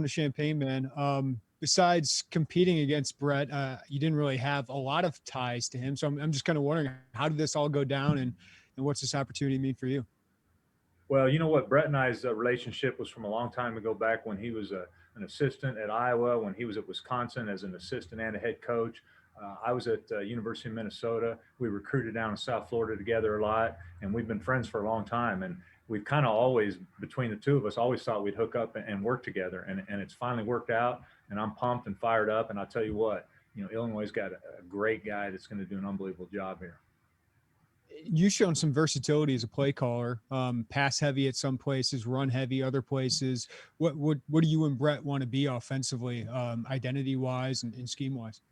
to Champaign, man. Besides competing against Brett, you didn't really have a lot of ties to him. So I'm just kind of wondering, how did this all go down, and what's this opportunity mean for you? Well, you know what? Brett and I's relationship was from a long time ago, back when he was an assistant at Iowa, when he was at Wisconsin as an assistant and a head coach. I was at University of Minnesota. We recruited down in South Florida together a lot, and we've been friends for a long time. And we've kind of always, between the two of us, always thought we'd hook up and work together. And it's finally worked out, and I'm pumped and fired up. And I'll tell you what, Illinois' got a great guy that's going to do an unbelievable job here. You've shown some versatility as a play caller, pass heavy at some places, run heavy other places. What do you and Brett want to be offensively, identity wise and scheme wise?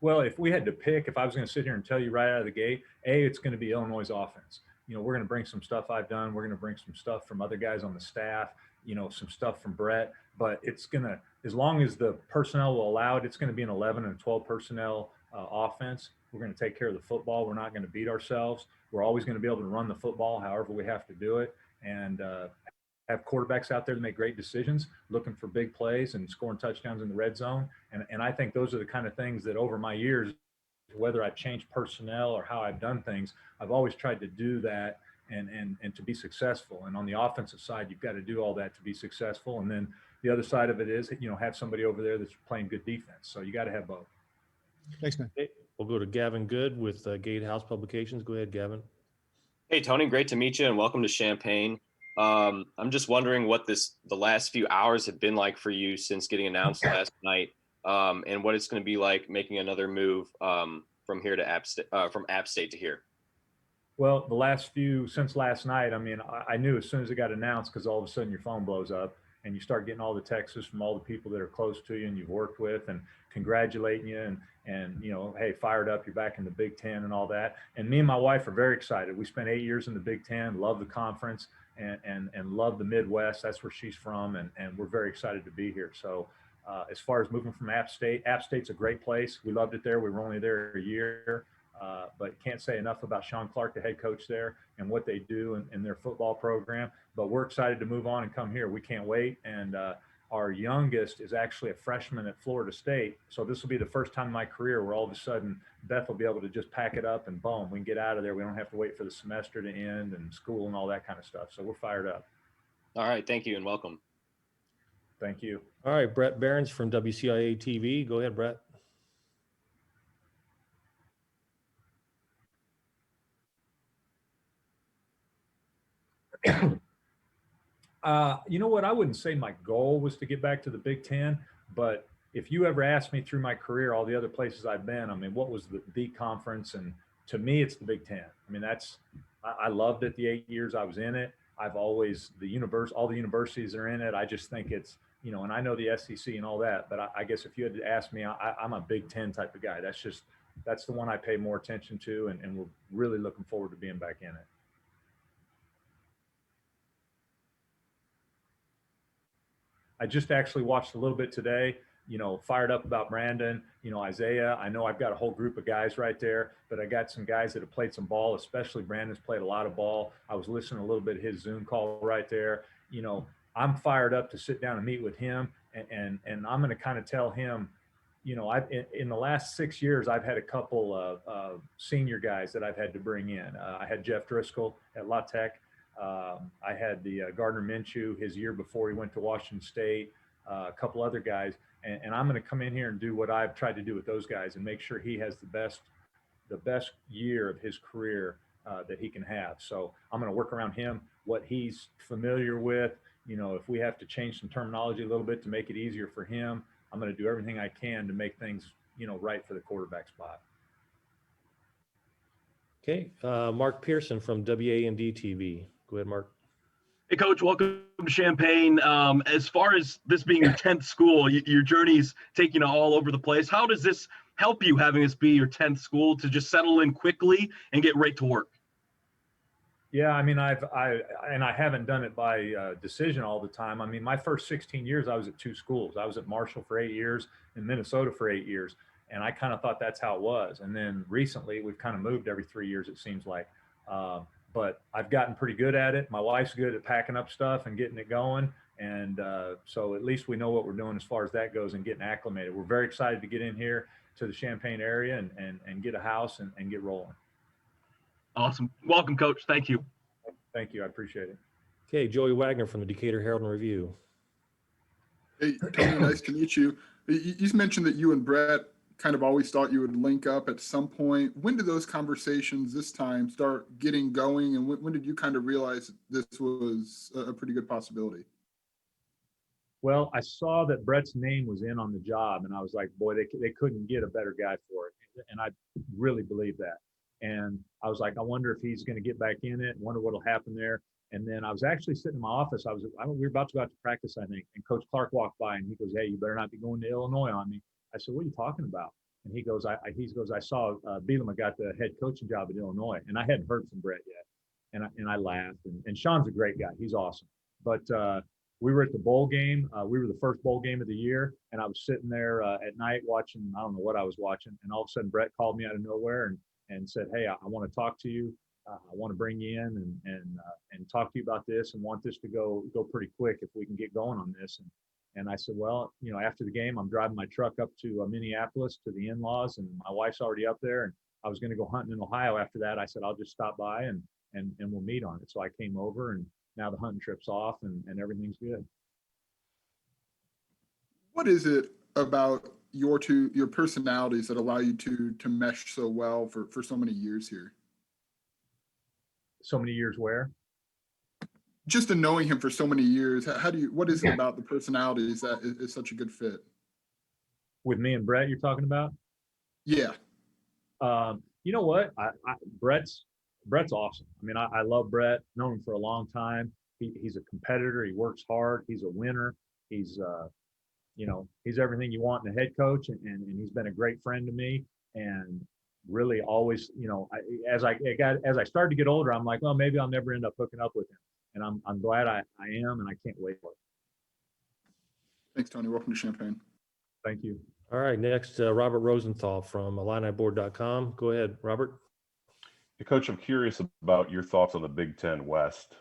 Well, if we had to pick, if I was going to sit here and tell you right out of the gate, it's going to be Illinois' offense. We're going to bring some stuff I've done. We're going to bring some stuff from other guys on the staff, some stuff from Brett. But it's going to, as long as the personnel will allow it, it's going to be an 11 and 12 personnel offense. We're going to take care of the football. We're not going to beat ourselves. We're always going to be able to run the football however we have to do it. And have quarterbacks out there to make great decisions, looking for big plays and scoring touchdowns in the red zone. And I think those are the kind of things that over my years, whether I've changed personnel or how I've done things, I've always tried to do that and to be successful. And on the offensive side, you've got to do all that to be successful. And then the other side of it is, have somebody over there that's playing good defense. So you got to have both. Thanks, man. Okay, we'll go to Gavin Good with Gatehouse Publications. Go ahead, Gavin. Hey, Tony, great to meet you and welcome to Champaign. I'm just wondering what the last few hours have been like for you since getting announced last night, and what it's going to be like making another move from here to from App State to here. Well, since last night, I mean, I knew as soon as it got announced, because all of a sudden your phone blows up and you start getting all the texts from all the people that are close to you and you've worked with and congratulating you and hey, fired up, you're back in the Big Ten and all that. And me and my wife are very excited. We spent 8 years in the Big Ten, love the conference and love the Midwest. That's where she's from. And we're very excited to be here. So as far as moving from App State's a great place. We loved it there. We were only there a year. But can't say enough about Sean Clark, the head coach there, and what they do in their football program. But we're excited to move on and come here. We can't wait. And our youngest is actually a freshman at Florida State. So this will be the first time in my career where all of a sudden Beth will be able to just pack it up and boom, we can get out of there. We don't have to wait for the semester to end and school and all that kind of stuff. So we're fired up. All right. Thank you and welcome. Thank you. All right, Brett Behrens from WCIA TV. Go ahead, Brett. You know what? I wouldn't say my goal was to get back to the Big Ten, but if you ever asked me through my career, all the other places I've been, I mean, what was the conference? And to me, it's the Big Ten. I mean, I loved it the 8 years I was in it. I've always, all the universities are in it. I just think it's, and I know the SEC and all that, but I guess if you had to ask me, I'm a Big Ten type of guy. That's the one I pay more attention to. And we're really looking forward to being back in it. I just actually watched a little bit today, fired up about Brandon, Isaiah. I know I've got a whole group of guys right there, but I got some guys that have played some ball, especially Brandon's played a lot of ball. I was listening a little bit of his Zoom call right there. I'm fired up to sit down and meet with him. And I'm going to kind of tell him, in the last 6 years, I've had a couple of senior guys that I've had to bring in. I had Jeff Driscoll at La Tech. I had the Gardner Minshew his year before he went to Washington State, a couple other guys, and I'm going to come in here and do what I've tried to do with those guys and make sure he has the best year of his career that he can have. So I'm going to work around him, what he's familiar with. If we have to change some terminology a little bit to make it easier for him, I'm going to do everything I can to make things, right for the quarterback spot. Okay, Mark Pearson from WAND TV. Go ahead, Mark. Hey, Coach, welcome to Champaign. As far as this being your 10th school, your journey's taking you all over the place. How does this help you, having this be your 10th school, to just settle in quickly and get right to work? Yeah, I mean, I haven't done it by decision all the time. I mean, my first 16 years, I was at 2 schools. I was at Marshall for 8 years and Minnesota for 8 years. And I kind of thought that's how it was. And then recently we've kind of moved every 3 years, it seems like. But I've gotten pretty good at it. My wife's good at packing up stuff and getting it going. And so at least we know what we're doing as far as that goes and getting acclimated. We're very excited to get in here to the Champaign area and get a house and get rolling. Awesome. Welcome, Coach. Thank you. Thank you. I appreciate it. Okay, Joey Wagner from the Decatur Herald and Review. Hey, Tony, nice to meet you. You mentioned that you and Brett kind of always thought you would link up at some point. When did those conversations this time start getting going? And when did you kind of realize this was a pretty good possibility? Well, I saw that Brett's name was in on the job, and I was like, boy, they couldn't get a better guy for it. And I really believe that. And I was like, I wonder if he's going to get back in it. Wonder what'll happen there. And then I was actually sitting in my office. We were about to go out to practice, I think. And Coach Clark walked by and he goes, "Hey, you better not be going to Illinois on me." I said, "What are you talking about?" And he goes, I saw Bielema got the head coaching job at Illinois, and I hadn't heard from Brett yet. And I laughed. And Sean's a great guy. He's awesome. But we were at the bowl game. We were the first bowl game of the year, and I was sitting there at night watching. I don't know what I was watching, and all of a sudden Brett called me out of nowhere and said, "Hey, I want to talk to you. I want to bring you in and talk to you about this, and want this to go pretty quick if we can get going on this." And I said, "Well, after the game, I'm driving my truck up to Minneapolis to the in-laws, and my wife's already up there, and I was going to go hunting in Ohio after that." I said, "I'll just stop by and we'll meet on it." So I came over, and now the hunting trip's off and everything's good. What is it about your personalities that allow you to mesh so well for so many years here? So many years where? Just in knowing him for so many years, what is it about the personalities that is such a good fit? With me and Brett, you're talking about? Yeah. You know what? Brett's awesome. I mean, I love Brett. Known him for a long time. He's a competitor. He works hard. He's a winner. He's everything you want in a head coach, and he's been a great friend to me. And really, always, as I started to get older, I'm like, well, maybe I'll never end up hooking up with him. And I'm glad I am, and I can't wait for it. Thanks, Tony. Welcome to Champaign. Thank you. All right, next, Robert Rosenthal from IlliniBoard.com. Go ahead, Robert. Hey, Coach, I'm curious about your thoughts on the Big Ten West.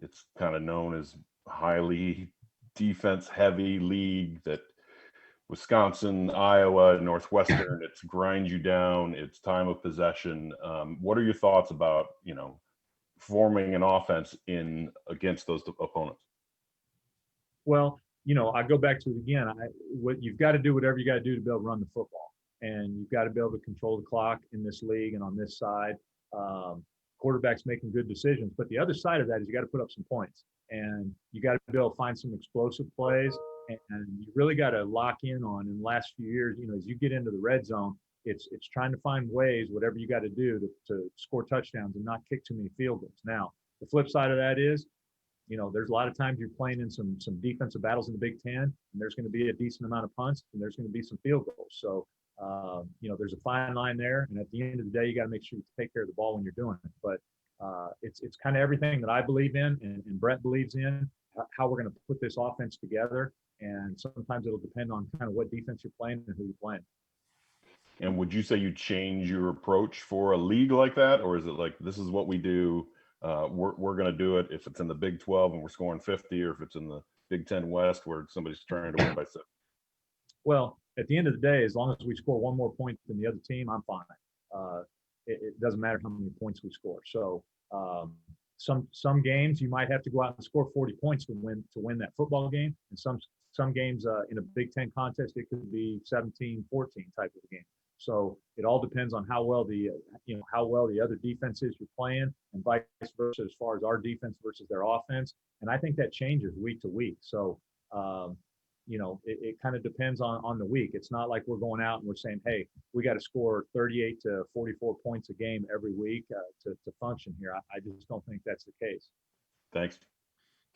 It's kind of known as highly defense-heavy league that Wisconsin, Iowa, Northwestern, it's grind you down, it's time of possession. What are your thoughts about, forming an offense against those opponents? Well, I go back to it again. What you've got to do, whatever you got to do to be able to run the football, and you've got to be able to control the clock in this league and on this side. Quarterbacks making good decisions, but the other side of that is you got to put up some points, and you got to be able to find some explosive plays, and you really got to lock in on. In the last few years, as you get into the red zone, it's trying to find ways, whatever you got to do to score touchdowns and not kick too many field goals. Now, the flip side of that is, there's a lot of times you're playing in some defensive battles in the Big Ten, and there's going to be a decent amount of punts, and there's going to be some field goals. So, there's a fine line there, and at the end of the day, you got to make sure you take care of the ball when you're doing it. But it's kind of everything that I believe in, and Brett believes in, how we're going to put this offense together. And sometimes it'll depend on kind of what defense you're playing and who you're playing. And would you say you change your approach for a league like that, or is it like, this is what we do? We're going to do it if it's in the Big 12 and we're scoring 50, or if it's in the Big 10 West where somebody's trying to win by 7? Well, at the end of the day, as long as we score one more point than the other team, I'm fine. It doesn't matter how many points we score. So some games you might have to go out and score 40 points to win that football game, and some games in a Big Ten contest it could be 17-14 type of game. So it all depends on how well the other defense is you're playing, and vice versa as far as our defense versus their offense. And I think that changes week to week. So it kind of depends on the week. It's not like we're going out and we're saying, hey, we got to score 38 to 44 points a game every week to function here. I just don't think that's the case. Thanks.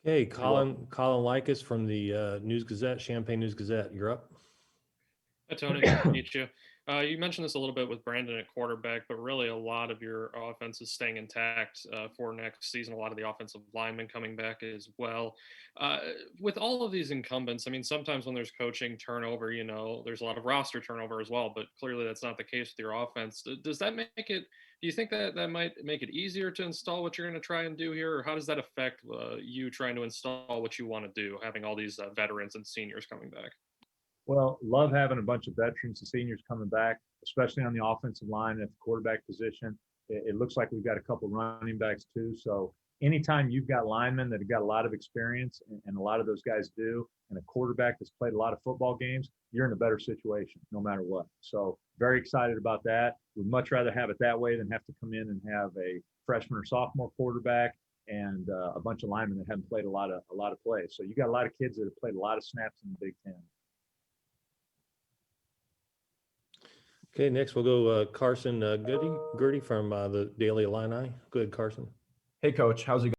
Okay, Colin Likas from the News Gazette, Champaign News Gazette. You're up. Hi, Tony. Nice to meet you. You mentioned this a little bit with Brandon at quarterback, but really a lot of your offense is staying intact for next season. A lot of the offensive linemen coming back as well. With all of these incumbents, I mean, sometimes when there's coaching turnover, there's a lot of roster turnover as well, but clearly that's not the case with your offense. Does that make it Do you think that that might make it easier to install what you're going to try and do here, or how does that affect you trying to install what you want to do, having all these veterans and seniors coming back? Well, love having a bunch of veterans and seniors coming back, especially on the offensive line at the quarterback position. It looks like we've got a couple running backs too. So anytime you've got linemen that have got a lot of experience, and a lot of those guys do, and a quarterback that's played a lot of football games, you're in a better situation no matter what. So very excited about that. We'd much rather have it that way than have to come in and have a freshman or sophomore quarterback and a bunch of linemen that haven't played a lot of plays. So you got a lot of kids that have played a lot of snaps in the Big Ten. Okay, next we'll go Carson Goody from the Daily Illini. Go ahead, Carson. Hey, Coach. How's it going?